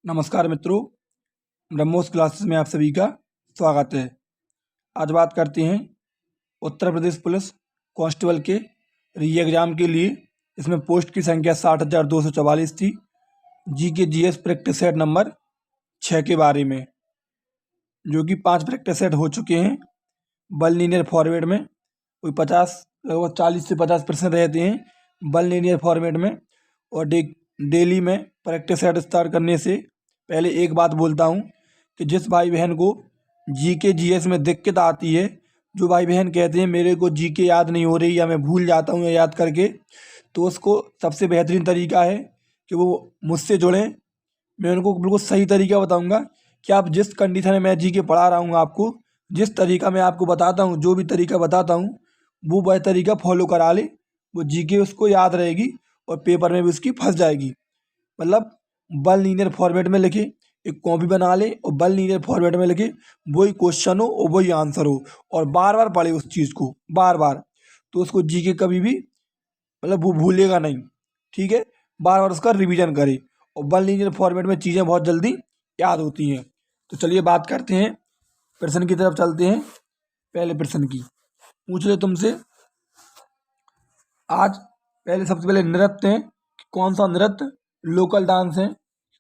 नमस्कार मित्रों, ब्रह्मोस क्लासेस में आप सभी का स्वागत है। आज बात करते हैं उत्तर प्रदेश पुलिस कांस्टेबल के री एग्ज़ाम के लिए। इसमें पोस्ट की संख्या 60,244 थी। GK GS practice set number 6 के बारे में, जो कि 5 प्रैक्टिस सेट हो चुके हैं। बल लीनियर फॉर्मेट में कोई 50 लगभग 40 से 50% रहते हैं बल लीनियर फॉर्मेट में। और डेली में प्रैक्टिस सेट स्टार्ट करने से पहले एक बात बोलता हूँ कि जिस भाई बहन को जीके जीएस में दिक्कत आती है, जो भाई बहन कहते हैं मेरे को जीके याद नहीं हो रही या मैं भूल जाता हूँ या याद करके, तो उसको सबसे बेहतरीन तरीका है कि वो मुझसे जुड़ें। मैं उनको बिल्कुल सही तरीका बताऊँगा कि आप जिस कंडीशन में मैं जीके पढ़ा रहा हूँ, आपको जिस तरीका मैं आपको बताता हूँ, जो भी तरीका बताता हूँ वो वह तरीका फॉलो करा ले, वो जीके उसको याद रहेगी और पेपर में भी उसकी फंस जाएगी। मतलब बल लीनियर फॉर्मेट में लिखे, एक कॉपी बना ले और बल लीनियर फॉर्मेट में लिखे, वही क्वेश्चन हो और वही आंसर हो, और बार बार पढ़े उस चीज़ को बार बार, तो उसको जीके कभी भी मतलब वो भूलेगा नहीं। ठीक है, बार बार उसका रिवीजन करे, और बल लीनियर फॉर्मेट में चीज़ें बहुत जल्दी याद होती हैं। तो चलिए बात करते हैं, प्रश्न की तरफ चलते हैं। पहले प्रश्न की पूछ ले तुमसे आज। पहले सबसे पहले नृत्य है, कौन सा नृत्य लोकल डांस है,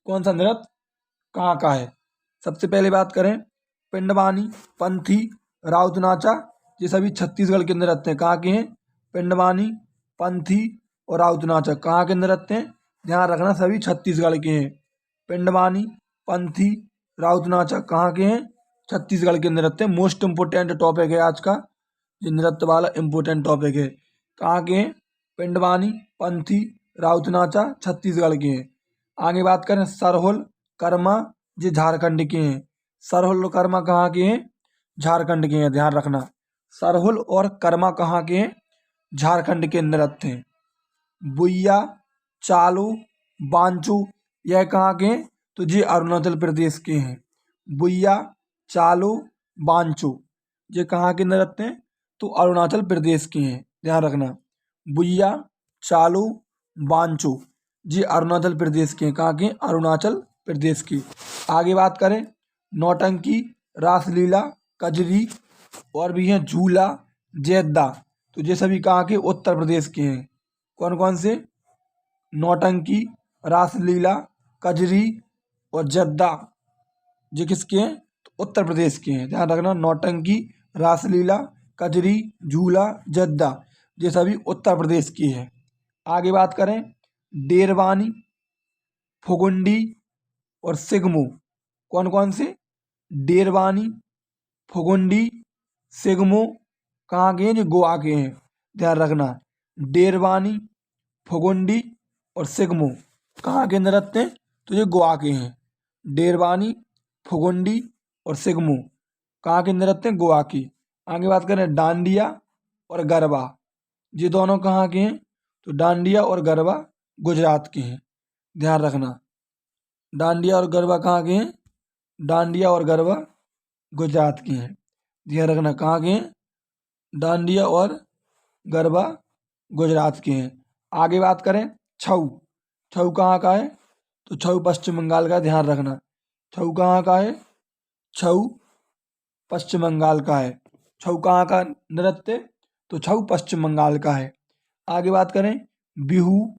कौन सा नृत्य कहाँ का है। सबसे पहले बात करें, पिंडवानी, पंथी, राउत नाचा, ये सभी छत्तीसगढ़ के नृत्य हैं। कहाँ के हैं? पिंडवानी, पंथी और राउत नाचा कहाँ के नृत्य हैं? ध्यान रखना, सभी छत्तीसगढ़ के हैं। पिंडवानी, पंथी, राउत नाचा कहाँ के हैं? छत्तीसगढ़ के नृत्य। मोस्ट इम्पोर्टेंट टॉपिक है आज का, ये नृत्य वाला इम्पोर्टेंट टॉपिक है। कहाँ के हैं? पिंडवानी, पंथी, राउत नाचा छत्तीसगढ़ के हैं। आगे बात करें, सरहुल, कर्मा, ये झारखंड के हैं। सरहुल और कर्मा कहाँ के हैं? झारखंड के हैं। ध्यान रखना, सरहुल और कर्मा कहाँ के हैं? झारखंड के नृत्य हैं। बुइया, चालू, बांचू, यह कहाँ के हैं? तो ये अरुणाचल प्रदेश के हैं। बुइया, चालू, बांचू, ये कहाँ के नृत्य हैं? तो अरुणाचल प्रदेश के हैं। ध्यान रखना, बुइया, चालू, बांचू, ये अरुणाचल प्रदेश के हैं। कहाँ के? अरुणाचल प्रदेश की। आगे बात करें, नौटंकी, रासलीला, कजरी और भी हैं झूला, जैद्दा, तो ये सभी कहाँ के? उत्तर प्रदेश के हैं। कौन कौन से? नौटंकी, रासलीला, कजरी और जद्दा, ये किसके हैं? तो उत्तर प्रदेश के हैं। ध्यान रखना, नौटंकी, रासलीला, कजरी, झूला, जद्दा, ये सभी उत्तर प्रदेश की है। आगे बात करें, डेरवानी, फुगुंडी और सिगमू, कौन कौन से? डेरवानी, फुगुंडी, सिगमू कहाँ के हैं? जो गोवा के हैं। ध्यान रखना, डेरवानी, फुगुंडी और सिगमू कहाँ के नृत्य हैं? तो ये गोवा के हैं। डेरवानी, फुगुंडी और सिगमू कहाँ के नृत्य हैं? गोवा की। आगे बात करें, डांडिया और गरबा, ये दोनों कहाँ के हैं? तो डांडिया और गरबा गुजरात के हैं। ध्यान रखना, डांडिया और गरबा कहाँ के हैं? डांडिया और गरबा गुजरात के हैं। ध्यान रखना, कहाँ के हैं? डांडिया और गरबा गुजरात के हैं। आगे बात करें, छऊ, छऊ कहाँ का है? तो छऊ पश्चिम बंगाल का। ध्यान रखना, छऊ कहाँ का है? छऊ पश्चिम बंगाल का है। छऊ कहाँ का नृत्य? तो छऊ पश्चिम बंगाल का है। आगे बात करें, बिहू,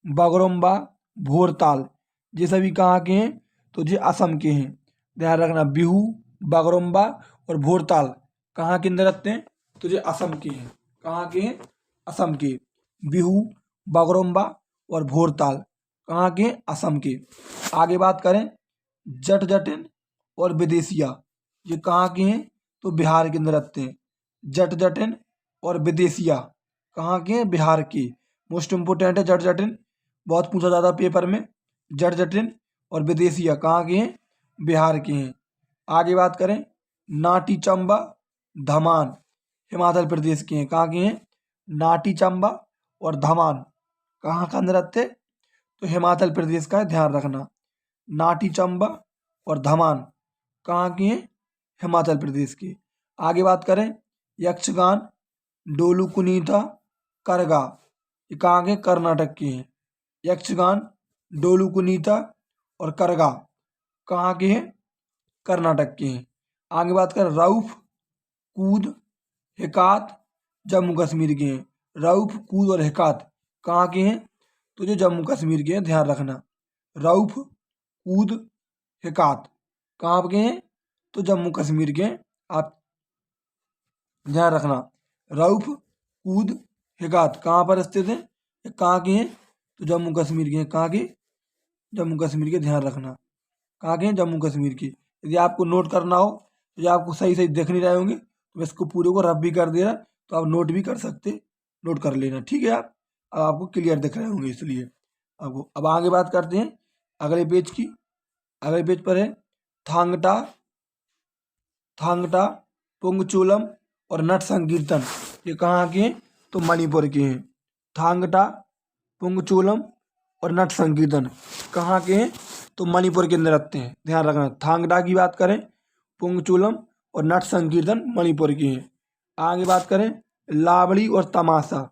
बगरुम्बा, भोरताल, ये सभी कहाँ के हैं? तो ये असम के हैं। ध्यान रखना, बिहू, बगरुम्बा और भोरताल कहाँ के नृत्य हैं? तो ये असम के हैं। कहाँ के हैं? असम के। बिहू, बगरुम्बा और भोरताल कहाँ के? असम के। आगे बात करें, जट जटिन और विदेशिया, ये कहाँ के हैं? तो बिहार के नृत्य हैं। जट जटिन और विदेशिया कहाँ के हैं? बिहार के। मोस्ट इम्पोर्टेंट है जट जटिन, बहुत पूछा जाता है पेपर में। जट जटिन और विदेशिया कहाँ के हैं? बिहार के हैं। आगे बात करें, नाटी चंबा, धमान, हिमाचल प्रदेश के हैं। कहाँ के हैं? नाटी चंबा और धमान कहाँ का नृत्य? तो हिमाचल प्रदेश का है। ध्यान रखना, नाटी चंबा और धमान कहाँ के हैं? हिमाचल प्रदेश के। आगे बात करें, यक्षगान, डोलू कुनीता, करगा, ये कहाँ के? कर्नाटक के हैं। यक्षगान, डोलू कुनीता और करगा कहाँ के हैं? कर्नाटक के हैं। आगे बात करें रऊफ, कूद, हिकात जम्मू कश्मीर के हैं। रऊफ, कूद और हिकात कहाँ के हैं? तो जो जम्मू कश्मीर के हैं, ध्यान रखना। रऊफ, कूद, हिकात कहाँ के हैं? तो जम्मू कश्मीर के हैं। आप ध्यान रखना। रऊफ, कूद, हिकात कहाँ पर स्थित हैं? ये कहाँ के हैं? तो जम्मू कश्मीर के हैं। कहाँ के? जम्मू कश्मीर के। ध्यान रखना कहाँ के हैं? जम्मू कश्मीर के। यदि आपको नोट करना हो, यदि आपको सही सही देख नहीं रहे होंगे तो मैं इसको पूरे को रफ भी कर दे रहा, तो आप नोट भी कर सकते, नोट कर लेना। ठीक है, आप अब आपको क्लियर दिख रहे होंगे इसलिए आपको। अब आगे बात करते हैं अगले पेज की। अगले पेज पर है थांगटा, थांगटा, पुंगचूलम और नट संकीर्तन। ये कहाँ के हैं? तो मणिपुर के हैं। थांगटा, पुंगचूलम और नट संकीर्तन कहाँ के हैं? तो मणिपुर के नृत्य हैं। ध्यान रखना। थांगटा की बात करें, पुंगचूलम और नट संकीर्तन मणिपुर के हैं। आगे बात करें लावड़ी और तमाशा।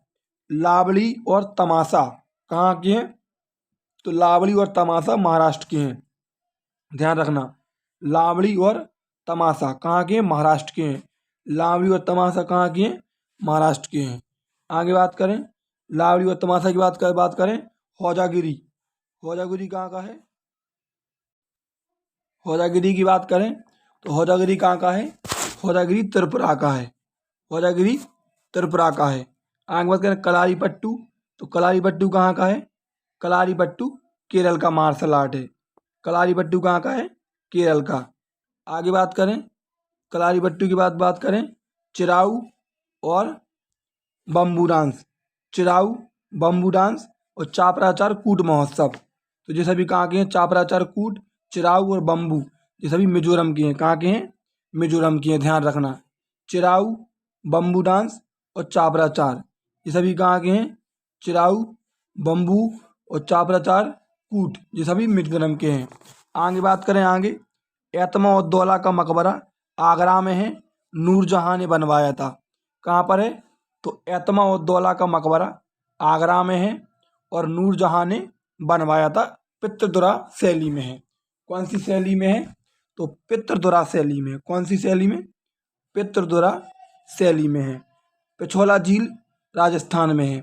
लावड़ी और तमाशा कहाँ के हैं? तो लावड़ी और तमाशा महाराष्ट्र के हैं। ध्यान रखना। लावड़ी और तमाशा कहाँ के हैं? महाराष्ट्र के हैं। लावड़ी और तमाशा कहाँ के हैं? महाराष्ट्र के हैं। आगे बात करें लावड़ी और तमाशा की बात करें हौजागिरी। हौजागिरी कहाँ का है? हौजागिरी की बात करें तो हौजागिरी कहाँ का है? हौजागिरी त्रिपुरा का है। हौजागिरी त्रिपुरा का है। आगे बात करें कलारीपट्टू, तो कलारीपट्टू कहाँ का है? कलारीपट्टू केरल का मार्शल आर्ट है। कलारीपट्टू कहाँ का है? केरल का। आगे बात करें कलारीपट्टू की बात करें चिराऊ और बम्बू डांस। चिराऊ, बम्बू डांस और चापराचार कूट महोत्सव। तो ये सभी कहाँ के हैं? चापराचार कूट, चिराऊ और बम्बू ये सभी मिजोरम के हैं। कहाँ के हैं? मिजोरम के हैं। ध्यान रखना। चिराऊ, बम्बू डांस और चापराचार ये सभी कहाँ के हैं? चिराऊ, बम्बू और चापराचार कूट ये सभी मिजोरम के हैं। आगे बात करें एतमा-उद-दौला का मकबरा आगरा में है। नूरजहाँ ने बनवाया था। कहाँ पर है? तो एतमा-उद-दौला का मकबरा आगरा में है और नूरजहाँ ने बनवाया था। पित्रदुरा शैली में है। कौन सी शैली में है? तो पित्रदुरा शैली में। कौन सी शैली में? पित्रदुरा शैली में है। पिछोला झील राजस्थान में है।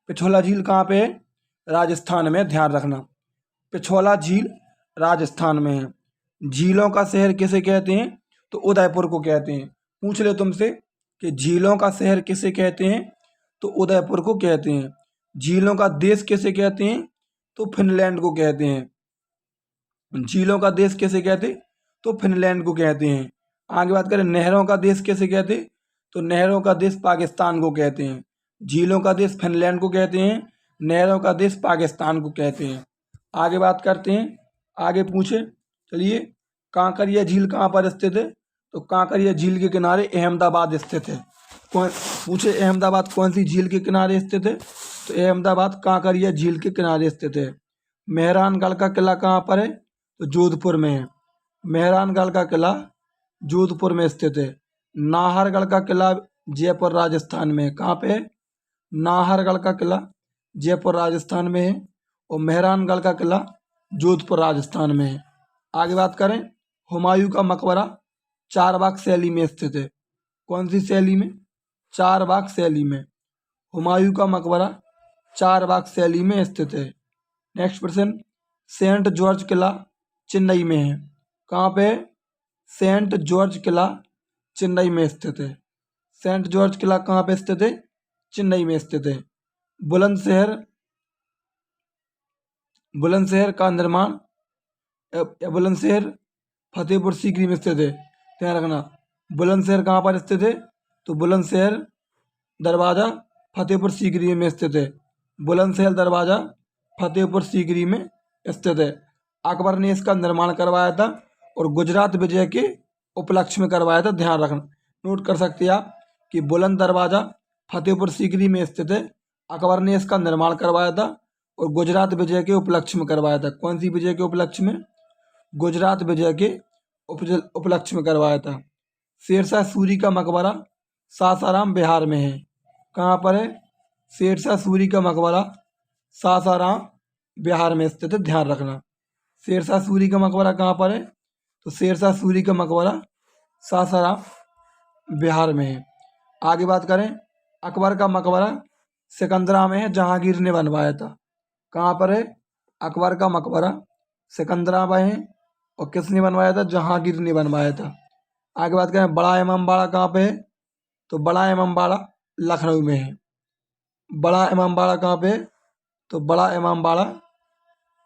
पिछोला झील कहाँ पे है? राजस्थान में। ध्यान रखना। पिछोला झील राजस्थान में है। झीलों का शहर किसे कहते हैं? तो उदयपुर को कहते हैं। पूछ ले तुमसे कि झीलों का शहर किसे कहते हैं? तो उदयपुर को कहते हैं। झीलों का देश किसे कहते हैं? तो फिनलैंड को कहते हैं। झीलों का देश किसे कहते? तो फिनलैंड को कहते हैं। आगे बात करें नहरों का देश किसे कहते? तो नहरों का देश पाकिस्तान को कहते हैं। झीलों का देश फिनलैंड को कहते हैं। नहरों का देश पाकिस्तान को कहते हैं। आगे बात करते हैं। आगे पूछे चलिए कांकरिया झील कहाँ पर स्थित है? तो कांकरिया झील के किनारे अहमदाबाद स्थित है। कौन पूछे अहमदाबाद कौन सी झील के किनारे स्थित है? तो अहमदाबाद कांकरिया झील के किनारे स्थित है। मेहरानगढ़ का किला कहाँ पर है? तो जोधपुर में है। मेहरानगढ़ का किला जोधपुर में स्थित है। नाहरगढ़ का किला जयपुर राजस्थान में है। कहाँ पे है? नाहरगढ़ का किला जयपुर राजस्थान में है और मेहरानगढ़ का किला जोधपुर राजस्थान में है। आगे बात करें हुमायूं का मकबरा चारबाग शैली में स्थित है। कौन सी शैली में? चारबाग शैली में। हुमायूं का मकबरा चारबाग शैली में स्थित है। नेक्स्ट प्रश्न सेंट जॉर्ज किला चेन्नई में है। कहाँ पे है? सेंट जॉर्ज किला चेन्नई में स्थित है। सेंट जॉर्ज किला कहाँ पे स्थित है? चेन्नई में स्थित है। बुलंदशहर, बुलंदशहर का निर्माण बुलंदशहर फतेहपुर सीकरी में स्थित है। ध्यान रखना। बुलंदशहर कहाँ पर स्थित है? तो बुलंदशहर दरवाज़ा फतेहपुर सीकरी में स्थित है। बुलंदशहर दरवाज़ा फतेहपुर सीकरी में स्थित है। अकबर ने इसका निर्माण करवाया था और गुजरात विजय के उपलक्ष्य में करवाया था। ध्यान रखना। नोट कर सकते हैं आप कि बुलंद दरवाज़ा फतेहपुर सीकरी में स्थित है। अकबर ने इसका निर्माण करवाया था और गुजरात विजय के उपलक्ष्य में करवाया था। कौन सी विजय के उपलक्ष्य में? गुजरात विजय के उपलक्ष्य में करवाया था। शेरशाह सूरी का मकबरा सासाराम बिहार में है। कहाँ पर है? शेरशाह सूरी का मकबरा सासाराम बिहार में स्थित है। ध्यान रखना। शेरशाह सूरी का मकबरा कहाँ पर है? तो शेरशाह सूरी का मकबरा सासाराम बिहार में है। आगे बात करें, अकबर का मकबरा सिकंदरा में है, जहांगीर ने बनवाया था। कहाँ पर है? अकबर का मकबरा सिकंदरा में है और किसने बनवाया था? जहांगीर ने बनवाया था। आगे बात करें, बड़ा इमामबाड़ा कहाँ पे है? तो बड़ा इमामबाड़ा लखनऊ में है। बड़ा इमामबाड़ा कहाँ पे है? तो बड़ा इमामबाड़ा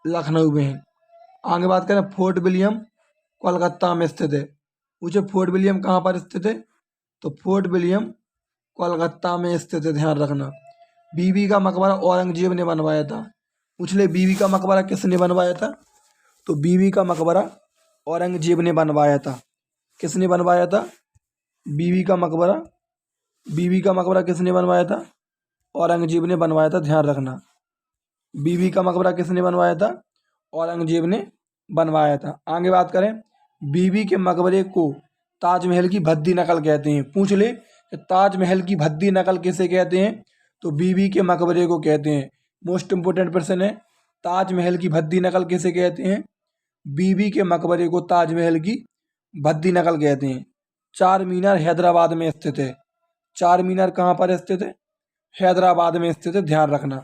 लखनऊ में है। आगे बात करें, फोर्ट विलियम कोलकाता में स्थित है। पूछे फोर्ट विलियम कहाँ पर स्थित है? तो फोर्ट विलियम कोलकाता में स्थित है, ध्यान रखना। बीबी का मकबरा औरंगजेब ने बनवाया था। पूछ ले, बीबी का मकबरा किसने बनवाया था? तो बीबी का मकबरा औरंगजेब ने बनवाया था। किसने बनवाया था? बीबी का मकबरा किसने बनवाया था? औरंगजेब ने बनवाया था, ध्यान रखना। बीबी का मकबरा किसने बनवाया था? औरंगजेब ने बनवाया था। आगे बात करें, बीबी के मकबरे को ताजमहल की भद्दी नकल कहते हैं। पूछ ले कि ताजमहल की भद्दी नकल किसे कहते हैं? तो बीबी के मकबरे को कहते हैं। मोस्ट इंपोर्टेंट प्रश्न है, ताजमहल की भद्दी नकल किसे कहते हैं? बीबी के मकबरे को ताजमहल की भद्दी नकल कहते हैं। चार मीनार हैदराबाद में स्थित है। चार मीनार कहाँ पर स्थित है? हैदराबाद में स्थित है, ध्यान रखना।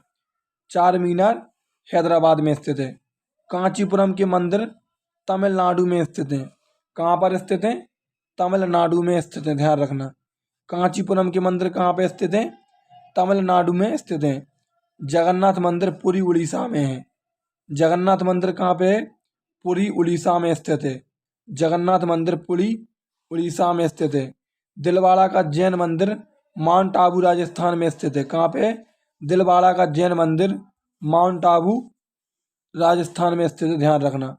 चार मीनार हैदराबाद में स्थित है। कांचीपुरम के मंदिर तमिलनाडु में स्थित हैं। कहाँ पर स्थित हैं? तमिलनाडु में स्थित हैं, ध्यान रखना। कांचीपुरम के मंदिर कहाँ पर स्थित हैं? तमिलनाडु में स्थित हैं। जगन्नाथ मंदिर पुरी उड़ीसा में है। जगन्नाथ मंदिर कहाँ पे है? पुरी उड़ीसा में स्थित है। जगन्नाथ मंदिर पुरी उड़ीसा में स्थित है। दिलवाड़ा का जैन मंदिर माउंट आबू राजस्थान में स्थित है। कहाँ पे? दिलवाड़ा का जैन मंदिर माउंट आबू राजस्थान में स्थित है, ध्यान रखना।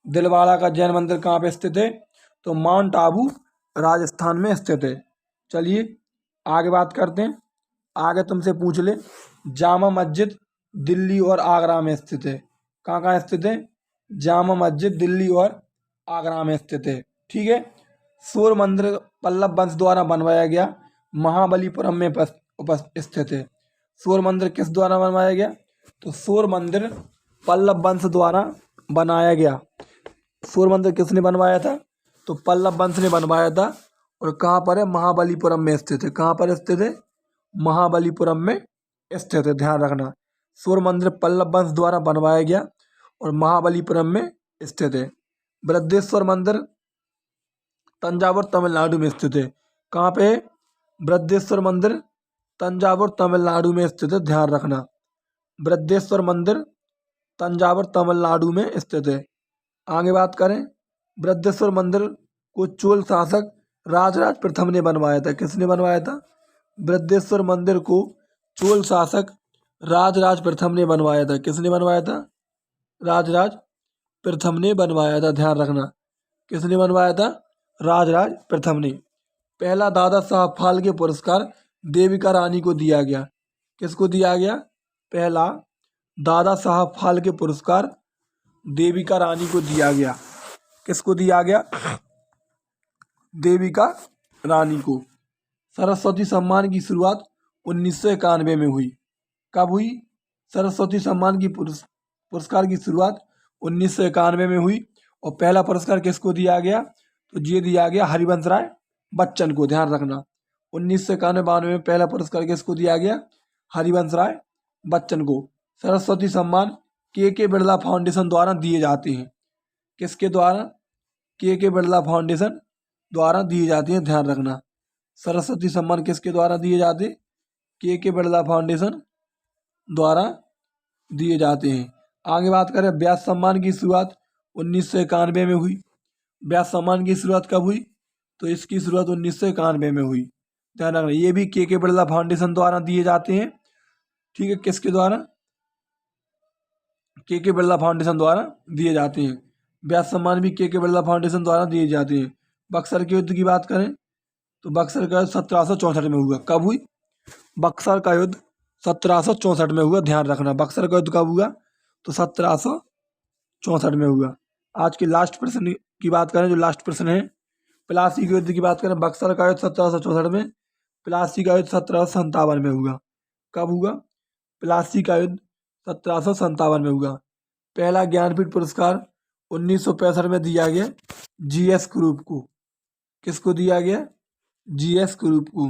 दिलवाड़ा का जैन मंदिर कहाँ पे स्थित है? तो माउंट आबू राजस्थान में स्थित है। चलिए आगे बात करते हैं। आगे तुमसे पूछ ले, जामा मस्जिद दिल्ली और आगरा में स्थित है। कहाँ कहाँ स्थित है? जामा मस्जिद दिल्ली और आगरा में स्थित है, ठीक है। सूर्य मंदिर पल्लव वंश द्वारा बनवाया गया, महाबलीपुरम में स्थित है। सूर्य मंदिर किस द्वारा बनवाया गया? तो सूर्य मंदिर पल्लव वंश द्वारा बनाया गया। सूर्य मंदिर किसने बनवाया था? तो पल्लव वंश ने बनवाया था। और कहाँ पर है? महाबलीपुरम में स्थित है। कहाँ पर स्थित है? महाबलीपुरम में स्थित है, ध्यान रखना। सूर्य मंदिर पल्लव वंश द्वारा बनवाया गया और महाबलीपुरम में स्थित है। बृहदेश्वर मंदिर तंजावुर तमिलनाडु में स्थित है। कहाँ पे है? बृहदेश्वर मंदिर तंजावुर तमिलनाडु में स्थित है, ध्यान रखना। बृहदेश्वर मंदिर तंजावुर तमिलनाडु में स्थित है। आगे बात करें, बृहदेश्वर मंदिर को चोल शासक राजराज प्रथम ने बनवाया था। किसने बनवाया था? बृहदेश्वर मंदिर को चोल शासक राजराज प्रथम ने बनवाया था। किसने बनवाया था? राजराज प्रथम ने बनवाया था, ध्यान रखना। किसने बनवाया था? राजराज प्रथम ने। पहला दादा साहब फाल्के पुरस्कार देविका रानी को दिया गया। किसको दिया गया? पहला दादा साहब फाल्के पुरस्कार देविका रानी को दिया गया। किसको दिया गया? देविका रानी को। सरस्वती सम्मान की शुरुआत 1991 में हुई। कब हुई? सरस्वती सम्मान की पुरस्कार की शुरुआत 1991 में हुई। और पहला पुरस्कार किसको दिया गया? तो ये दिया गया हरिवंश राय बच्चन को, ध्यान रखना। 1991-92 में पहला पुरस्कार किसको दिया गया? हरिवंश राय बच्चन को। सरस्वती सम्मान के बिरला फाउंडेशन द्वारा दिए जाते हैं। किसके द्वारा? के बिरला फाउंडेशन द्वारा दिए जाते हैं, ध्यान रखना। सरस्वती सम्मान किसके द्वारा दिए जाते? के बिरला फाउंडेशन द्वारा दिए जाते हैं। आगे बात करें, व्यास सम्मान की शुरुआत 1991 में हुई। व्यास सम्मान की शुरुआत कब हुई? तो इसकी शुरुआत 1991 में हुई, ध्यान रखना। ये भी के बिरला फाउंडेशन द्वारा दिए जाते हैं, ठीक है। किसके द्वारा? के बिरला फाउंडेशन द्वारा दिए जाते हैं। व्यास सम्मान भी के बिरला फाउंडेशन द्वारा दिए जाते हैं। बक्सर के युद्ध की बात करें तो बक्सर का युद्ध 1764 में हुआ। कब हुई? बक्सर का युद्ध 1764 में हुआ, ध्यान रखना। बक्सर का युद्ध कब हुआ? तो 1764 में हुआ। आज के लास्ट प्रश्न की बात करें, जो लास्ट प्रश्न है, प्लासी के युद्ध की बात करें। बक्सर का युद्ध 1764 में, प्लासी का युद्ध 1757 में हुआ। कब हुआ? प्लासी का युद्ध 1757 में हुआ। पहला ज्ञानपीठ पुरस्कार 1965 में दिया गया जीएस ग्रुप को। किसको दिया गया? जीएस ग्रुप को,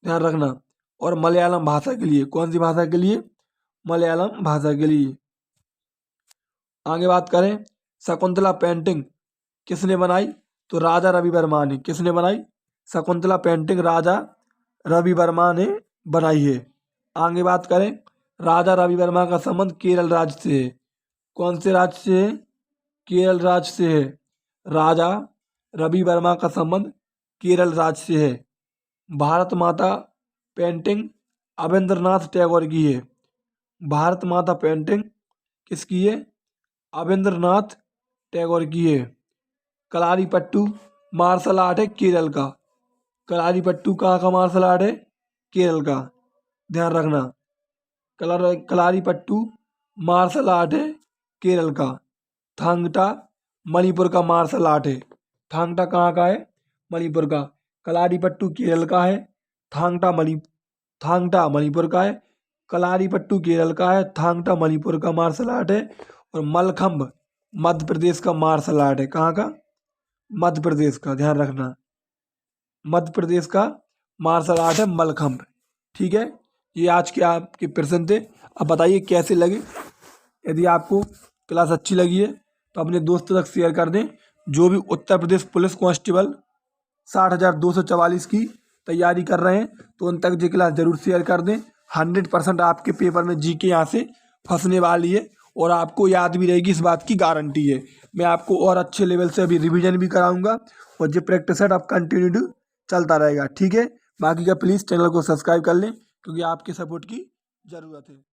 ध्यान रखना। और मलयालम भाषा के लिए, कौन सी भाषा के लिए? मलयालम भाषा के लिए। आगे बात करें, शकुंतला पेंटिंग किसने बनाई? तो राजा रवि वर्मा ने। किसने बनाई? शकुंतला पेंटिंग राजा रवि वर्मा ने बनाई है। आगे बात करें, राजा रवि वर्मा का संबंध केरल राज्य से है। कौन से राज्य से है? केरल राज्य से है। राजा रवि वर्मा का संबंध केरल राज्य से है। भारत माता पेंटिंग अवेंद्रनाथ टैगोर की है। भारत माता पेंटिंग किसकी है? अवेंद्रनाथ टैगोर की है। कलारीपट्टू मार्शल आर्ट है केरल का। कलारीपट्टू कहाँ का मार्शल आर्ट है? केरल का, ध्यान रखना। कलारीपट्टू मार्शल आर्ट है केरल का। थांग टा मणिपुर का मार्शल आर्ट है। थांग टा कहाँ का है? मणिपुर का। कलारीपट्टू केरल का है। थांग टा मणिपुर का है। कलारीपट्टू केरल का है। थांग टा मणिपुर का मार्शल आर्ट है। और मलखम्ब मध्य प्रदेश का मार्शल आर्ट है। कहाँ का? मध्य प्रदेश का, ध्यान रखना। मध्य प्रदेश का मार्शल आर्ट है मलखम्ब। ठीक है, ये आज के आपके प्रश्न थे। अब बताइए कैसे लगे। यदि आपको क्लास अच्छी लगी है तो अपने दोस्तों तक शेयर कर दें। जो भी उत्तर प्रदेश पुलिस कांस्टेबल 60,244 की तैयारी कर रहे हैं तो उन तक ये क्लास जरूर शेयर कर दें। 100% आपके पेपर में जीके यहाँ से फंसने वाली है और आपको याद भी रहेगी, इस बात की गारंटी है। मैं आपको और अच्छे लेवल से अभी रिवीजन भी कराऊंगा और जो प्रैक्टिस सेट अब कंटिन्यू चलता रहेगा। ठीक है, बाकी का प्लीज़ चैनल को सब्सक्राइब कर लें क्योंकि आपके सपोर्ट की ज़रूरत है।